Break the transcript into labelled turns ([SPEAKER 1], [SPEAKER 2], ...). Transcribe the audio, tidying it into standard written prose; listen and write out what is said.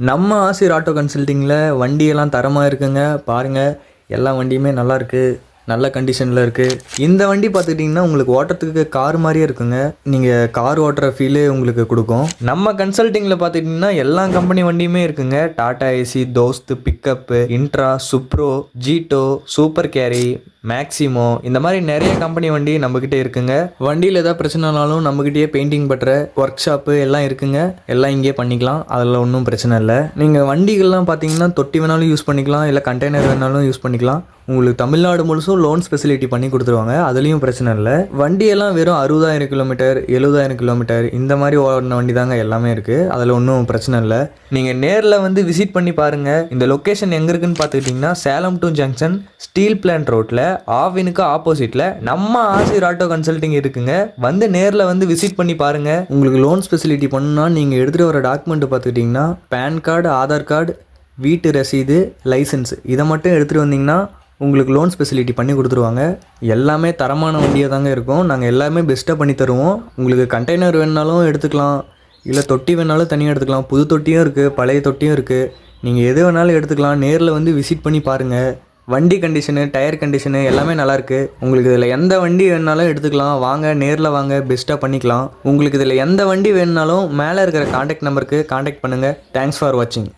[SPEAKER 1] நம்ம ஆசிர் ஆட்டோ கன்சல்ட்டிங்கில் வண்டியெல்லாம் தரமாக இருக்குங்க. பாருங்கள், எல்லா வண்டியுமே நல்லாயிருக்கு, நல்ல கண்டிஷனில் இருக்குது. இந்த வண்டி பார்த்துக்கிட்டிங்கன்னா உங்களுக்கு ஓட்டுறதுக்கு கார் மாதிரியே இருக்குங்க. நீங்கள் கார் ஓட்டுற ஃபீலே உங்களுக்கு கொடுக்கும். நம்ம கன்சல்ட்டிங்கில் பார்த்துக்கிட்டிங்கன்னா எல்லா கம்பெனி வண்டியுமே இருக்குங்க. Tata Ace, Dost, pickup, Intra, Supro, Jeeto, Super Carry, Maxximo, இந்த மாதிரி நிறைய கம்பெனி வண்டி நம்மக்கிட்டே இருக்குங்க. வண்டியில் ஏதாவது பிரச்சனைனாலும் நம்மக்கிட்டே பெயிண்டிங் பண்ணுற ஒர்க் ஷாப்பு எல்லாம் இருக்குங்க. எல்லாம் இங்கே பண்ணிக்கலாம், அதில் ஒன்றும் பிரச்சனை இல்லை. நீங்கள் வண்டிகள்லாம் பார்த்தீங்கன்னா தொட்டி வேணாலும் யூஸ் பண்ணிக்கலாம், இல்லை கண்டெய்னர் வேணாலும் யூஸ் பண்ணிக்கலாம். உங்களுக்கு தமிழ்நாடு முழுசும் லோன்ஸ் ஃபெசிலிட்டி பண்ணி கொடுத்துருவாங்க, அதுலேயும் பிரச்சனை இல்லை. வண்டியெல்லாம் வெறும் 60,000 கிலோமீட்டர், 70,000 கிலோமீட்டர் இந்த மாதிரி ஓடின வண்டி தாங்க எல்லாமே இருக்குது. அதில் ஒன்றும் பிரச்சனை இல்லை. நீங்கள் நேரில் வந்து விசிட் பண்ணி பாருங்கள். இந்த லொக்கேஷன் எங்கே இருக்குன்னு பார்த்துக்கிட்டிங்கன்னா Salem to junction steel plant ரோட்டில் ஆவினுக்கு ஆப்போசிட்டில் நம்ம ஆசிர் ஆட்டோ கன்சல்ட்டிங் இருக்குங்க. வந்து நேரில் வந்து விசிட் பண்ணி பாருங்கள். உங்களுக்கு லோன்ஸ் ஃபெசிலிட்டி பண்ணணும்னா நீங்கள் எடுத்துகிட்டு வர டாக்குமெண்ட் பார்த்துக்கிட்டிங்கன்னா பேன் கார்டு, ஆதார் கார்டு, வீட்டு ரசீது, லைசன்ஸ் இதை மட்டும் எடுத்துகிட்டு வந்தீங்கன்னா உங்களுக்கு லோன்ஸ் ஃபெசிலிட்டி பண்ணி கொடுத்துருவாங்க. எல்லாமே தரமான வண்டியாக தாங்க இருக்கும். நாங்கள் எல்லாமே பெஸ்ட்டாக பண்ணி தருவோம். உங்களுக்கு கண்டெய்னர் வேணுனாலும் எடுத்துக்கலாம், இல்லை தொட்டி வேணாலும் தனியாக எடுத்துக்கலாம். புது தொட்டியும் இருக்குது, பழைய தொட்டியும் இருக்குது. நீங்கள் எது வேணாலும் எடுத்துக்கலாம். நேரில் வந்து விசிட் பண்ணி பாருங்கள். வண்டி கண்டிஷனு, டயர் கண்டிஷனு எல்லாமே நல்லாயிருக்கு. உங்களுக்கு இதில் எந்த வண்டி வேணுனாலும் எடுத்துக்கலாம். வாங்க, நேரில் வாங்க, பெஸ்ட்டாக பண்ணிக்கலாம். உங்களுக்கு இதில் எந்த வண்டி வேணுனாலும் மேலே இருக்கிற காண்டாக்ட் நம்பருக்கு காண்டாக்ட் பண்ணுங்கள். தேங்க்ஸ் ஃபார் வாட்சிங்.